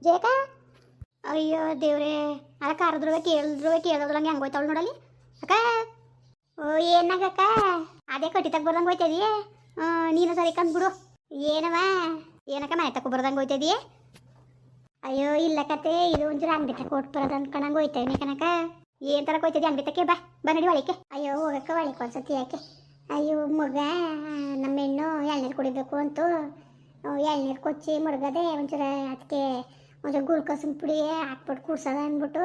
ಜೇಕ ಅಯ್ಯೋ ದೇವ್ರೇ ಅಲ್ಲ ಕೇಳಿದ್ರಂಗೆ ಹೆಂಗೆ ಹೋಯ್ತಾವಳು ನೋಡಲಿ ಅಕ್ಕ. ಓ ಏನಾಗಕ್ಕ ಅದೇ ಕಟ್ಟಿ ತಗ ಬರ್ದಂಗೆ ಹೋಯ್ತದೀಯ. ನೀನು ಸರಿ ಕಂದ್ಬಿಡು. ಏನವ ಏನಕ್ಕ ಮನೆ ತಗೋ ಬರ್ದಂಗೆ ಹೋಯ್ತದೀಯ. ಅಯ್ಯೋ ಇಲ್ಲ ಕತೆ ಇದು ಒಂಚೂರು ಅಂಗಡಿ ತಕ ಕೊಟ್ಟು ಬರೋದು ಅನ್ಕೊಂಡಂಗೆ ಹೋಯ್ತೇನೆ ಕನಕ. ಏನು ತರಕ್ಕೆ ಹೋಯ್ತದೆ ಅಂಗಡಿ ತಕ್ಕೆ ಬಾ ನಡಿ ಒಳಕ್ಕೆ. ಅಯ್ಯೋ ಹೋಗಕ್ಕ ಒಳಕ್ಕೆ ಒಂದ್ಸತಿ ಯಾಕೆ. ಅಯ್ಯೋ ಮಗ ನಮ್ಮ ಹೆಣ್ಣು ಎಳ್ನೀರು ಕುಡಿಬೇಕು ಅಂತೂ ಎಳ್ನೀರು ಕೊಚ್ಚಿ ಮಡ್ಗದೆ ಒಂಚೂರು ಅದಕ್ಕೆ ಒಂಚೂರು ಗುಳ್ಕೋಸಿನ ಪುಡಿ ಹಾಕ್ಬಿಟ್ಟು ಕುಡ್ಸೋದ ಅಂದ್ಬಿಟ್ಟು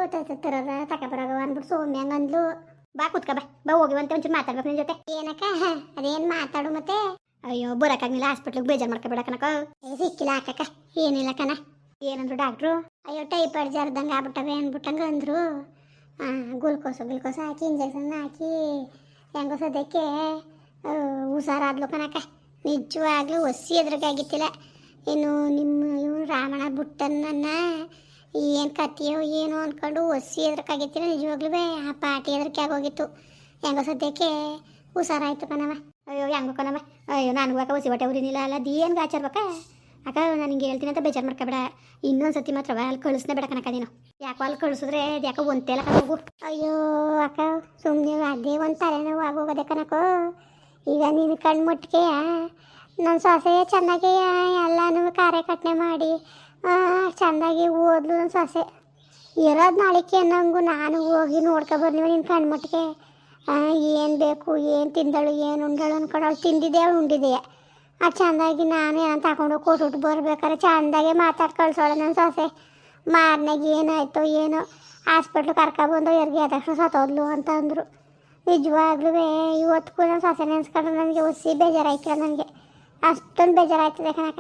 ತರೋದ ತಗೊಬರೋಗವ ಅಂದ್ಬಿಟ್ಟು ಸೌಮ್ಯ ಹಂಗಂದ್ಲು. ಬಾ ಕೂತ್ಕ ಬಾ ಹೋಗಿವಂತೆ ಒಂಚೂರು ಮಾತಾಡ್ಬೇಕು ನಿನ್ನ ಜೊತೆ. ಏನಕ್ಕ ಅದೇನು ಮಾತಾಡು ಮತ್ತೆ. ಅಯ್ಯೋ ಬರೋಕ್ಕಾಗಲಿಲ್ಲ ಹಾಸ್ಪಿಟ್ಲಿಗೆ ಬೇಜಾರು ಮಾಡ್ಕೊಬೇಡ ಕನಕ. ಸಿಕ್ಕಿಲ್ಲ ಹಾಕಕ್ಕ. ಏನಿಲ್ಲ ಕಣ. ಏನಂದ್ರು ಡಾಕ್ಟ್ರು. ಅಯ್ಯೋ ಟೈಫಾಯ್ಡ್ ಜರ್ದಂಗೆ ಆಗ್ಬಿಟ್ಟವೆ ಅಂದ್ಬಿಟ್ಟಂಗೆ ಅಂದರು. ಗ್ಲುಕೋಸ್ ಹಾಕಿ ಇಂಜೆಕ್ಷನ್ ಹಾಕಿ ಹೆಂಗೋ ಸದ್ಯಕ್ಕೆ ಹುಷಾರಾದ್ಲು ಕನಕ. ನಿಜವಾಗ್ಲೂ ಒಸಿ ಎದುರಿಗಾಗಿತ್ತಿಲ್ಲ. ಇನ್ನು ನಿಮ್ಮ ಇವನು ರಾಮಣ್ಣ ಬುಟ್ಟನ್ನ ಏನು ಕತ್ತಿಯೋ ಏನೋ ಅಂದ್ಕೊಂಡು ಒಸಿ ಎದ್ರಕ್ಕಾಗಿತ್ತಿಲ್ಲ. ನಿಜವಾಗ್ಲೂ ಆ ಪಾರ್ಟಿ ಎದ್ರಕ್ಕೆ ಆಗೋಗಿತ್ತು. ಹೆಂಗೋ ಸದ್ಯಕ್ಕೆ ಹುಷಾರಾಯ್ತು ಕಣವ. ಅಯ್ಯೋ ಹೆಂಗೋ ಕಣವ. ಅಯ್ಯೋ ನನಗೂ ಅಕ್ಕ ಒಸಿ ಬಟ್ಟೆ ಉರಿನಿಲ್ಲ ಅಲ್ಲ ಅದೇನು ಗಾಚಾರ್ಬೇಕ ಅಕ್ಕ. ನನಗೆ ಹೇಳ್ತೀನಿ ಅಂತ ಬೇಜಾರು ಮಾಡ್ಕೊಬೇಡ. ಇನ್ನೊಂದು ಸತಿ ಮಾತ್ರವ ಅಲ್ಲಿ ಕಳಿಸ್ನೇ ಬೇಡ ಕನಕ ನೀನು. ಯಾಕೋ ಅಲ್ಲಿ ಕಳಿಸಿದ್ರೆ ಅದು ಯಾಕೋ ಒಂತೆಲ್ಲ ಹೋಗು. ಅಯ್ಯೋ ಅಕ್ಕ ಸುಮ್ಮನೆ ಅದೇ ಒಂದು ತಲೆನೋವು ಆಗೋಗೋದೆ ಕನಕೋ. ಈಗ ನೀನು ಕಣ್ಮುಟ್ಟಿಗೆ ನನ್ನ ಸೊಸೆ ಚೆನ್ನಾಗಿ ಎಲ್ಲನೂ ಕಾರ್ಯಕಟನೆ ಮಾಡಿ ಚೆಂದಾಗಿ ಓದ್ಲು. ನನ್ನ ಸೊಸೆ ಇರೋದು ನಾಳಿಕೆ ಅನ್ನಂಗು ನಾನು ಹೋಗಿ ನೋಡ್ಕೊಬರ್ಲಿವ ನಿನ್ನ ಕಣ್ಮುಟ್ಟಿಗೆ. ಏನು ಬೇಕು ಏನು ತಿಂದಳು ಏನು ಉಂಡಳು ಅಂದ್ಕೊಂಡು ಅವಳು ತಿಂದಿದ್ದೆ ಅವಳು ಉಂಡಿದೆಯಾ ಅದು ಚೆಂದಾಗಿ ನಾನು ಏನಂತ ತಗೊಂಡು ಕೊಟ್ಬಿಟ್ಟು ಬರ್ಬೇಕಾದ್ರೆ ಚೆಂದಾಗೆ ಮಾತಾಡಿ ಕಳ್ಸೋಳ ನನ್ನ ಸೊಸೆ. ಮಾರನಾಗ ಏನಾಯ್ತು ಏನೋ ಹಾಸ್ಪಿಟ್ಲು ಕರ್ಕೊಬಂದು ಎರ್ಗೆ ಆದಷ್ಟು ಸತ್ತೋದ್ಲು ಅಂತ ಅಂದರು. ನಿಜವಾಗ್ಲೂ ಇವತ್ತಿಗೂ ನನ್ನ ಸೊಸೆ ನೆನೆಸ್ಕೊಂಡ್ರೆ ನನಗೆ ಒಸಿ ಬೇಜಾರಾಯ್ತಿಲ್ಲ. ನನಗೆ ಅಷ್ಟೊಂದು ಬೇಜಾರಾಯ್ತದೆ ಕನಕ.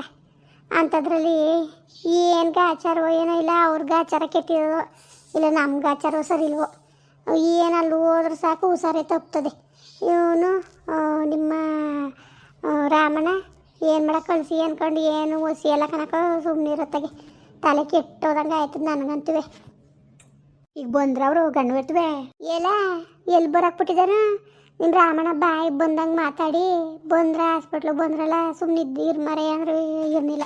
ಅಂಥದ್ರಲ್ಲಿ ಏನು ಗಾಚಾರವೋ ಏನೋ ಇಲ್ಲ ಅವ್ರಿಗೆ ಆಚಾರ ಕೆಟ್ಟಿರೋದು ಇಲ್ಲ ನಮ್ಗೆ ಆಚಾರ ಸರಿ ಇಲ್ವೋ ಏನಲ್ಲಿ ಹೋದ್ರೆ ಸಾಕು ಹುಷಾರೇ ತಪ್ತದೆ. ಇವನು ನಿಮ್ಮ ರಾಮಣ್ಣ ಏನು ಮಾಡಕ್ಕೆ ಕಳಿಸಿ ಅಂದ್ಕೊಂಡು ಏನು ಒಸಿ ಎಲ್ಲ ಕನಕ ಸುಮ್ಮನೆ ಇರತ್ತಾಗೆ ತಲೆ ಕೆಟ್ಟೋದಂಗೆ ಆಯ್ತದೆ ನನಗಂತುವೆ. ಈಗ ಬಂದ್ರೆ ಅವರು ಗಂಡು ಇರ್ತವೆ ಎಲ್ಲ ಎಲ್ಲಿ ಬರಕ್ಬಿಟ್ಟಿದ್ದಾನ ನಿಮ್ಮ ರಾಮಣ್ಣ ಬಾಯಿ ಬಂದಂಗೆ ಮಾತಾಡಿ ಬಂದ್ರೆ ಹಾಸ್ಪಿಟ್ಲಿಗೆ ಬಂದ್ರಲ್ಲ ಸುಮ್ಮನೆ ಇರ್ಮಾರೆ ಅಂದ್ರೆ ಇರ್ನಿಲ್ಲ.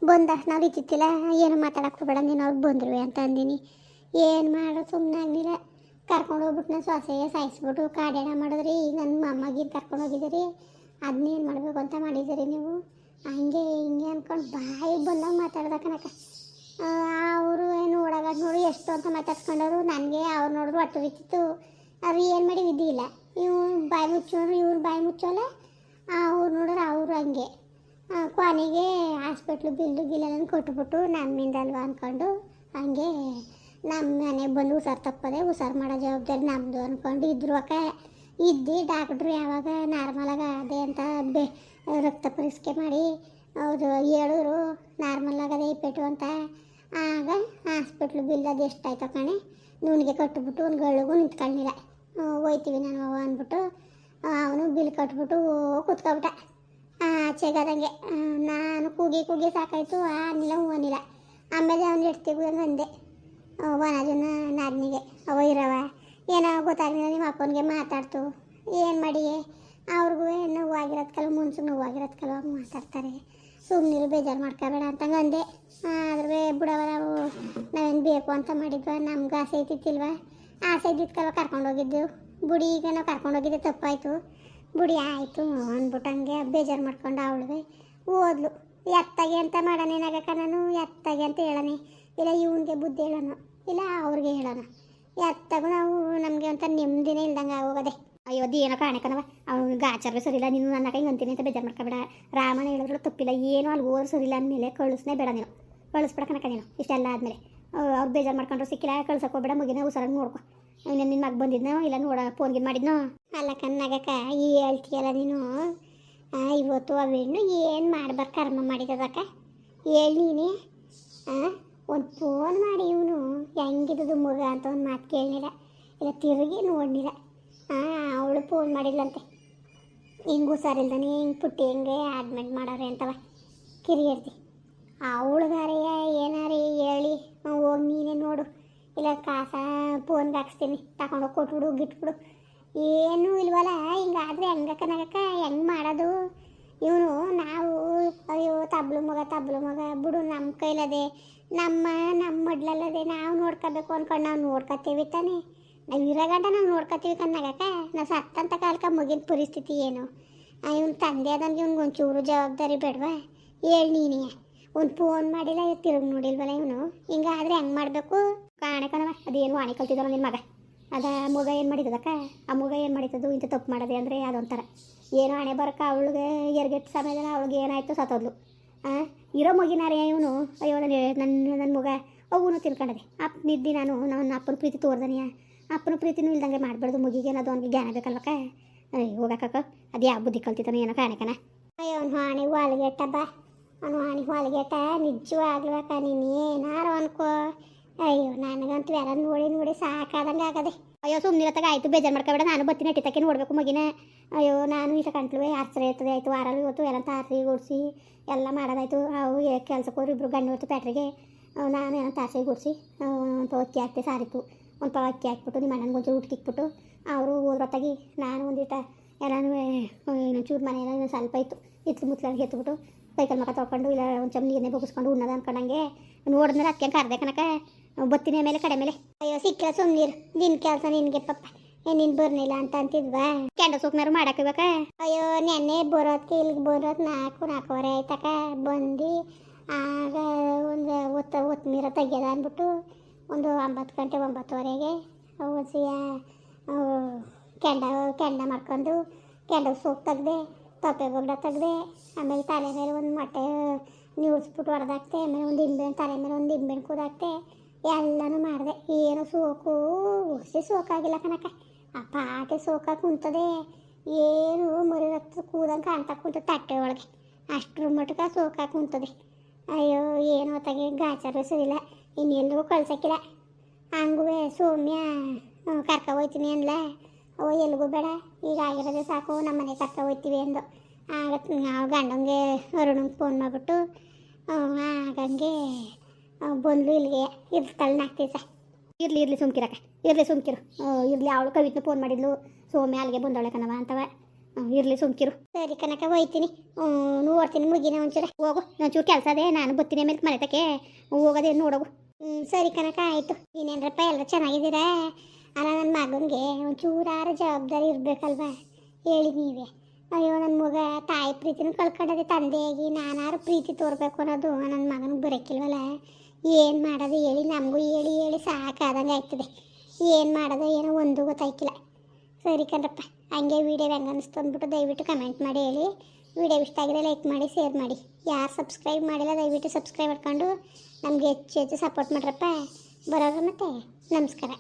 ಬಂದಷ್ಟು ನಾವು ಇತ್ತಿತ್ತಿಲ್ಲ ಏನು ಮಾತಾಡಕ್ಕೆ ಹೋಗ್ಬೇಡ ನೀನು ಅವ್ರು ಬಂದ್ರು ಅಂತ ಅಂದಿನಿ. ಏನು ಮಾಡೋ ಸುಮ್ಮನೆ ಆಗಲಿಲ್ಲ. ಕರ್ಕೊಂಡು ಹೋಗ್ಬಿಟ್ಟು ನಾನು ಸೊಸೆಗೆ ಸಾಯಿಸ್ಬಿಟ್ಟು ಕಾಡೇಣ ಮಾಡಿದ್ರಿ. ಈಗ ನನ್ನ ಅಮ್ಮಗೆ ಕರ್ಕೊಂಡು ಹೋಗಿದ್ದೀರಿ ಅದನ್ನೇನು ಮಾಡಬೇಕು ಅಂತ ಮಾಡಿದ್ದೀರಿ ನೀವು. ಹಂಗೆ ಹಿಂಗೆ ಅಂದ್ಕೊಂಡು ಬಾಯಿ ಬಂದಂಗೆ ಮಾತಾಡ್ದ ಕನಕ. ಅವರು ನೋಡಾಗ ನೋಡಿ ಎಷ್ಟು ಅಂತ ಮಾತಾಡ್ಸ್ಕೊಂಡವರು. ನನಗೆ ಅವ್ರು ನೋಡಿದ್ರು ಒಟ್ಟು ಬಿತ್ತಿತ್ತು. ಅವ್ರು ಏನು ಮಾಡಿ ವಿಧಿ ಇಲ್ಲ. ಇವ್ರು ಬಾಯಿ ಮುಚ್ಚೋರು ಇವ್ರು ಬಾಯಿ ಮುಚ್ಚೋಲ್ಲ. ಅವ್ರು ನೋಡ್ರೆ ಅವರು ಹಂಗೆ ಕೊನೆಗೆ ಹಾಸ್ಪಿಟ್ಲು ಗಿಲ್ಲೆಲ್ಲ ಕೊಟ್ಬಿಟ್ಟು ನಮ್ಮಿಂದಲ್ವ ಅಂದ್ಕೊಂಡು ಹಂಗೆ ನಮ್ಮ ಮನೆಗೆ ಬಂದು ಹುಷಾರು ತಪ್ಪದೆ ಹುಷಾರು ಮಾಡೋ ಜವಾಬ್ದಾರಿ ನಮ್ಮದು ಅಂದ್ಕೊಂಡು ಇದ್ರು ಅಕ್ಕ. ಇದ್ದು ಡಾಕ್ಟ್ರು ಯಾವಾಗ ನಾರ್ಮಲಾಗ ಅದೇ ಅಂತ ರಕ್ತ ಪರೀಕ್ಷೆ ಮಾಡಿ ಅವರು ಹೇಳಿದ್ರು ನಾರ್ಮಲ್ ಆಗದೆ ಇಪ್ಪೆಟ್ಟು ಅಂತ. ಆಗ ಹಾಸ್ಪಿಟ್ಲು ಬಿಲ್ ಅದು ಎಷ್ಟಾಯ್ತು ಕಣೆ ನೂನಿಗೆ ಕಟ್ಬಿಟ್ಟು ಒಂದು ಗಳಿಗೂ ನಿಂತ್ಕೊಳ್ಳಿಲ್ಲ. ಹೋಯ್ತೀವಿ ನಾನು ಅಂದ್ಬಿಟ್ಟು ಅವನು ಬಿಲ್ ಕಟ್ಬಿಟ್ಟು ಕೂತ್ಕೊಬಿಟ್ಟ ಆಚೆಗದಂಗೆ. ನಾನು ಕೂಗಿ ಸಾಕಾಯ್ತು ಅನ್ನಿಲ್ಲ ಹೂ ಅನ್ನಿಲ್ಲ. ಆಮೇಲೆ ಅವ್ನು ಎಡ್ತಿಗೂ ಅಂದೆ ವನಜನ ನಾದ್ನಿಗೆ ಅವ ಇರವ ಏನೋ ಗೊತ್ತಾಗಲಿಲ್ಲ ನಿಮ್ಮ ಅಪ್ಪನಿಗೆ ಮಾತಾಡ್ತು ಏನು ಮಾಡಿ ಅವ್ರಿಗೂ ನೋವಾಗಿರೋದು ಕಲ ಮುನ್ಸು ನೋವಾಗಿರೋದು ಕಲವಾಗ ಮಾತಾಡ್ತಾರೆ. ಸುಮ್ಮನಿರು ಬೇಜಾರು ಮಾಡ್ಕೋಬೇಡ ಅಂತಂಗೆ ಅಂದೆ. ಆದ್ರೆ ಬಿಡವ ನಾವು ನಾವೇನು ಬೇಕು ಅಂತ ಮಾಡಿದ್ವ ನಮ್ಗೆ ಆಸೆ ಐತಿತ್ತಿಲ್ವ. ಆಸೆ ಇದ್ದಿದ್ದು ಕಲ್ವ ಕರ್ಕೊಂಡೋಗಿದ್ದೆವು. ಬುಡಿ ಈಗ ನಾವು ಕರ್ಕೊಂಡೋಗಿದ್ದೆ ತಪ್ಪಾಯಿತು ಬುಡಿ ಆಯಿತು ಅಂದ್ಬಿಟ್ಟಂಗೆ ಬೇಜಾರು ಮಾಡ್ಕೊಂಡು ಅವಳಿಗೆ ಓದ್ಲು. ಎತ್ತಾಗೆ ಅಂತ ಮಾಡೋಣೇನಾಗಕ್ಕ ನಾನು ಎತ್ತಾಗೆ ಅಂತ ಹೇಳೋಣ ಇಲ್ಲ ಇವನಿಗೆ ಬುದ್ಧಿ ಹೇಳೋಣ ಇಲ್ಲ ಅವ್ರಿಗೆ ಹೇಳೋಣ. ಎತ್ತಾಗೂ ನಾವು ನಮಗೆ ಒಂಥರ ನೆಮ್ಮದಿನೇ ಇಲ್ದಂಗೆ ಆಗೋಗದೆ. ಅಯ್ಯೋ ಏನೋ ಕಾಣಕನವ ಅವ್ನು ಗಾಚಾರ ಸರಿಯಿಲ್ಲ ನೀನು ನನ್ನ ಕೈ ಅಂತೀನಿ ಅಂತ ಬೇಜಾರು ಮಾಡ್ಕೊಬೇಡ. ರಾಮನ ಹೇಳಿದ್ರು ತಪ್ಪಿಲ್ಲ ಏನೋ ಅಲ್ಲಿ ಓರ್ ಸರಿಯಿಲ್ಲ ಅಂದಮೇಲೆ ಕಳಿಸ್ನೇ ಬೇಡ ನೀನು ಕಳಿಸ್ಬೇಡ ಕನಕ ನೀನು. ಇಷ್ಟೆಲ್ಲ ಆದಮೇಲೆ ಅವ್ರು ಬೇಜಾರು ಮಾಡ್ಕೊಂಡ್ರು ಸಿಕ್ಕಿಲ್ಲ ಕಳ್ಸಕ್ಕೆ ಹೋಗ್ಬೇಡ. ಮುಗಿನ ಹುಷಾರಾಗಿ ನೋಡ್ಕೊ. ನಿನ್ನ ಮಗ ಬಂದಿದ್ನೋ ಇಲ್ಲ ನೋಡ ಫೋನ್ಗೆ ಮಾಡಿದ್ನೋ ಅಲ್ಲ ಕಣ್ಣಾಗಕ್ಕ ಈ ಹೇಳ್ತೀಯಲ್ಲ ನೀನು. ಇವತ್ತು ಆ ಹೆಣ್ಣು ಏನು ಮಾಡ್ಬಾರ್ದು ಕರ್ಮ ಮಾಡಿದದಕ್ಕ ಹೇಳಿ ನೀನೇ. ಒಂದು ಫೋನ್ ಮಾಡಿ ಇವನು ಹೆಂಗಿದ್ದು ಮಗ ಅಂತ ಒಂದು ಮಾತು ಕೇಳಲಿಲ್ಲ ಇಲ್ಲ ತಿರುಗಿ ನೋಡಲಿಲ್ಲ. ಅವಳು ಫೋನ್ ಮಾಡಿದ್ಲಂತೆ ಹಿಂಗೆ ಹುಷಾರಿಲ್ದಾನೆ ಹಿಂಗೆ ಪುಟ್ಟಿ ಹಿಂಗೆ ಅಡ್ಮಿಟ್ ಮಾಡೋರೆ ಅಂತವ ಕಿರಿಯರ್ತಿ. ಅವಳುಗಾರೆ ಏನಾರೇ ಹೇಳಿ ಹೋಗಿ ನೀನೇ ನೋಡು ಇಲ್ಲ ಕಾಸ ಫೋನ್ಗೆ ಹಾಕ್ಸ್ತೀನಿ ತಗೊಂಡೋಗಿ ಕೊಟ್ಬಿಡು ಗಿಟ್ಬಿಡು. ಏನೂ ಇಲ್ವಲ್ಲ ಹಿಂಗಾದ್ರೆ ಹೆಂಗಕ್ಕ ನಗಕ್ಕ ಹೆಂಗೆ ಮಾಡೋದು ಇವನು ನಾವು ಅಯ್ಯೋ ತಬ್ಲು ಮಗ ಬಿಡು ನಮ್ಮ ಕೈಲದೆ ನಮ್ಮ ಮಡ್ಲಲ್ಲದೆ ನಾವು ನೋಡ್ಕೋಬೇಕು ಅನ್ಕೊಂಡು ನಾವು ನೋಡ್ಕೊತೀವಿ ತಾನೆ. ನಾವು ಇರೋಗಂಟ ನಾವು ನೋಡ್ಕೊತೀವಿ ಕಣ್ಣಾಗಕ್ಕ. ನಾವು ಸತ್ತಂತ ಕಾಲಕ್ಕೆ ಮಗಿನ ಪರಿಸ್ಥಿತಿ ಏನು? ಇವನು ತಂದೆ ಆದಂಗೆ ಇವ್ನಿಗೆ ಒಂಚೂರು ಜವಾಬ್ದಾರಿ ಬೇಡವಾ? ಹೇಳಿ ನೀನೇ. ಒಂದು ಫೋನ್ ಮಾಡಿಲ್ಲ, ತಿರುಗಿ ನೋಡಿಲ್ವಲ್ಲ ಇವನು. ಹಿಂಗಾದ್ರೆ ಹೆಂಗೆ ಮಾಡಬೇಕು? ಕಾಣಕನವ ಅದೇನು ವಾಣಿ ಕಲ್ತಿದ್ದಾರ ನಿನ್ನ ಮಗ. ಅದ ಮಗ ಏನು ಮಾಡಿದ್ದಕ್ಕ? ಆ ಮಗ ಏನು ಮಾಡಿದ್ದದು ಇಂಥ ತಪ್ಪು ಮಾಡೋದೆ ಅಂದರೆ ಅದೊಂಥರ ಏನೋ ಹಣೆ ಬರೋಕೆ ಅವಳಿಗೆ ಎರಗೆಟ್ಟು ಸಮಯದಲ್ಲಿ ಅವಳಿಗೆ ಏನಾಯಿತು ಸತ್ತೋದ್ಲು. ಇರೋ ಮಗಿನಾರೇ ಇವನು. ಅಯ್ಯೋ ನನ್ನ ಮಗ ಅವನು ತಿನ್ಕೊಂಡದೆ. ನಿದ್ದಿ ನನ್ನ ಅಪ್ಪನ ಪ್ರೀತಿ ತೋರ್ದನಿಯ. ಅಪ್ಪನ ಪ್ರೀತಿನೂ ಇಲ್ದಂಗೆ ಮಾಡಬಾರ್ದು. ಮಗಿಗೆ ಅದು ಅವ್ನಿಗೆ ಜ್ಞಾನ ಬೇಕಲ್ವಕ್ಕ. ಹೋಗಕ್ಕ ಅದು ಯಾವ ಬುದ್ಧಿ ಕಲ್ತಿದ್ದಾನೆ ಏನೋ ಕಾಣಕನ. ಅಯ್ಯೋ ಅವ್ನು ಹಾಣಿ ವಾಲ್ಗೆಟ್ಟ ಬಾ, ಅವನು ಹಾಣಿ ವಾಲ್ಗೆಟ್ಟ ನಿಜವಾಗ್ಲಕ್ಕ. ನೀನು ಏನಾರು ಅನ್ಕೋ. ಅಯ್ಯೋ ನನಗಂತೂ ಎಲ್ಲ ನೋಡಿ ಸಾಕಾದಂಗೆ ಆಗದೆ. ಅಯ್ಯೋ ಸುಮ್ಮನಿರತ್ತಾಗ ಆಯಿತು, ಬೇಜಾರು ಮಾಡ್ಕೊಬೇಡ. ನಾನು ಬತ್ತಿ ನೆಟ್ಟಿತಕ್ಕೆ ನೋಡಬೇಕು ಮಗಿನ. ಅಯ್ಯೋ ನಾನು ಈತ ಕಂಟ್ಲು ಆರ್ಸರೆ ಇರ್ತದೆ ಆಯಿತು. ವಾರಲ್ಲಿ ಇವತ್ತು ಎಲ್ಲ ತಾರಸಿ ಗುಡಿಸಿ ಎಲ್ಲ ಮಾಡೋದಾಯ್ತು. ಅವು ಕೆಲ್ಸಕ್ಕೆ ಹೋದ್ರು ಇಬ್ಬರು ಗಂಡು ಹೊತ್ತು ಪ್ಯಾಟ್ರಿಗೆ. ನಾನು ಏನೋ ತಾರಸಿ ಗುಡಿಸಿ ಒಂದು ಅಕ್ಕಿ ಹಾಕ್ತೆ ಸಾರಿತ್ತು. ಒಂದು ಪಾವು ಅಕ್ಕಿ ಹಾಕ್ಬಿಟ್ಟು ನಿಮ್ಮ ಅಣ್ಣನಿಗೆ ಒಂಚೂರು ಊಟಕ್ಕೆ ಇಕ್ಬಿಟ್ಟು ಅವರು ಹೋದ್ರೊತ್ತಾಗಿ ನಾನು ಒಂದಿಟ ಎಲ್ಲನೂ ಇನ್ನೊಂದು ಚೂರು ಮನೆಯೆಲ್ಲ ಇನ್ನೊಂದು ಸ್ವಲ್ಪ ಇತ್ತು ಇತ್ತು ಮುತ್ಲಂಗೆ ಎತ್ಬಿಟ್ಟು ಕೈಕಲ್ ಮಕ್ಕ ತೊಳ್ಕೊಂಡು ಇಲ್ಲ ಒಂದು ಚಮ್ ನೀರನ್ನೇ ಬಗ್ಗಿಸ್ಕೊಂಡು ಉಣ್ಣದ ಅನ್ಕೊಂಡಂಗೆ ನೋಡಿದ್ಮೇಲೆ ಅದಕ್ಕೆ ಕರ್ದೆ ಕನಕ ಬತ್ತಿನ ಮೇಲೆ ಕಡೆ ಮೇಲೆ. ಅಯ್ಯೋ ಸಿಕ್ಕಿಲ್ಲ ಸುಮ್ಮನೀರು, ನಿನ್ನ ಕೆಲಸ ನಿನಗೆ ಪಪ್ಪ. ನೀನು ಬರ್ನಿಲ್ಲ ಅಂತ ಅಂತಿದ್ವಾ? ಕೆಂಡ ಸೂಕ್ನಾರು ಮಾಡಾಕಿಬೇಕ. ಅಯ್ಯೋ ನೆನ್ನೆ ಬರೋದಕ್ಕೆ ಇಲ್ಲಿಗೆ ಬರೋದು ನಾಲ್ಕೂವರೆ ಆಯ್ತಕ್ಕ. ಬಂದು ಆಗ ಒಂದು ಒತ್ತು ನೀರ ತೆಗ್ಯದ ಅಂದ್ಬಿಟ್ಟು ಒಂದು 9 ಗಂಟೆ 9:30ಗೆ ಒಸಿಯ ಕೆಂಡ ಮಾಡ್ಕೊಂಡು ಕೆಂಡ ಸೋಪ್ ತೆಗ್ದೆ, ತೊಪ್ಪೆ ಬೊಗ್ಡ ತೆಗ್ದೆ. ಆಮೇಲೆ ತಲೆ ಮೇಲೆ ಒಂದು ಮೊಟ್ಟೆ ನೀಡ್ಸ್ಬಿಟ್ಟು ಹೊಡೆದಾಕ್ತೆ. ಆಮೇಲೆ ಒಂದು ನಿಂಬೆಹಣ್ಣು ತಲೆ ಮೇಲೆ ಒಂದು ನಿಂಬೆಹಣ್ಣು ಕೂದಾಕ್ತೆ. ಎಲ್ಲನೂ ಮಾಡಿದೆ. ಏನು ಸೋಕಾಗಿಲ್ಲ ಕನಕ. ಆ ಪಾಟೆ ಸೋಕಾಗ ಕುಂತದೆ. ಏನು ಮರಿ ರಕ್ತ ಕೂದಂಗೆ ಕಾಣ್ತಾ ಕುಂತದೆ ತಟ್ಟೆ ಒಳಗೆ. ಅಷ್ಟರ ಮಟ್ಟಕ್ಕೆ ಸೋಕಾಗ ಕುಂತದೆ. ಅಯ್ಯೋ ಏನು ಹೊತ್ತಾಗೆ ಗಾಚಾರ ಸರಿಲ್ಲ. ಇನ್ನೆಲ್ಲೂ ಕಳ್ಸಕ್ಕಿಲ್ಲ. ಹಂಗೂ ಸೌಮ್ಯ ಕರ್ಕೊ ಹೋಯ್ತೀನಿ ಅನ್ಲ. ಎಲ್ಲಿಗೂ ಬೇಡ, ಈಗ ಆಗಿರೋದೇ ಸಾಕು, ನಮ್ಮ ಮನೆ ಕರ್ಕೊ ಹೋಯ್ತೀವಿ ಅಂದು. ಆಗ ನಾವು ಗಂಡಂಗೆ ಅರುಣಂಗೆ ಫೋನ್ ಮಾಡಿಬಿಟ್ಟು ಆಗಂಗೆ ಬಂದ್ಲು. ಇಲ್ಲಿಗೆ ಇರ್ತಾಳೆ ನಾಕ್ತೀವಿ ಸರ್. ಇರಲಿ ಸುಮ್ಕಿರಕ್ಕ, ಸುಮ್ಕಿರು. ಇರಲಿ ಅವಳು ಕವಿತ್ನ ಫೋನ್ ಮಾಡಿದ್ಲು, ಸೌಮ್ಯ ಅಲ್ಲಿಗೆ ಬಂದವಳೆ ಕಣವ ಅಂತವ. ಇರಲಿ ಸುಮ್ಕಿರು. ಸರಿ ಕನಕ ಹೋಯ್ತೀನಿ, ನೋಡ್ತೀನಿ ಮುಗಿನ ಒಂಚೂರ. ಹೋಗು, ಒಂಚೂರು ಕೆಲಸ ಅದೇ, ನಾನು ಬತ್ತೀನಿ ಮೇಲೆ ಮನೆ ತಕ್ಕೆ ಹೋಗೋದೇ ನೋಡೋಗು. ಸರಿ ಕನಕ ಆಯಿತು. ಇನ್ನೇನ್ರಪ್ಪ ಎಲ್ಲರೂ ಚೆನ್ನಾಗಿದ್ದೀರಾ? ಅಲ್ಲ ನನ್ನ ಮಗನಿಗೆ ಒಂಚೂರಾರು ಜವಾಬ್ದಾರಿ ಇರಬೇಕಲ್ವ? ಹೇಳಿ ನೀವೇ. ಅಯ್ಯೋ ನನ್ನ ಮಗ ತಾಯಿ ಪ್ರೀತಿನೂ ಕಳ್ಕೊಂಡದೆ. ತಂದೆಯಾಗಿ ನಾನಾರು ಪ್ರೀತಿ ತೋರಬೇಕು ಅನ್ನೋದು ನನ್ನ ಮಗನಿಗೆ ಬರೋಕ್ಕಿಲ್ವಲ್ಲ. ಏನು ಮಾಡೋದು ಹೇಳಿ? ನಮಗೂ ಹೇಳಿ ಸಾಕಾದಂಗೆ ಆಗ್ತದೆ. ಏನು ಮಾಡೋದು ಏನೋ ಒಂದು ಗೊತ್ತಾಯ್ತಿಲ್ಲ. ಸರಿ ಕಣ್ರಪ್ಪ, ಹಂಗೆ ವೀಡಿಯೋ ಹೆಂಗೆ ಅನ್ನಿಸ್ತು ಅಂದ್ಬಿಟ್ಟು ದಯವಿಟ್ಟು ಕಮೆಂಟ್ ಮಾಡಿ ಹೇಳಿ. ವೀಡಿಯೋ ಇಷ್ಟ ಆಗಿದ್ರೆ ಲೈಕ್ ಮಾಡಿ, ಶೇರ್ ಮಾಡಿ. ಯಾರು ಸಬ್ಸ್ಕ್ರೈಬ್ ಮಾಡಿಲ್ಲ ದಯವಿಟ್ಟು ಸಬ್ಸ್ಕ್ರೈಬ್ ಮಾಡ್ಕೊಂಡು ನಮಗೆ ಹೆಚ್ಚು ಸಪೋರ್ಟ್ ಮಾಡ್ರಪ್ಪ. ಬರೋರು ಮತ್ತೆ ನಮಸ್ಕಾರ.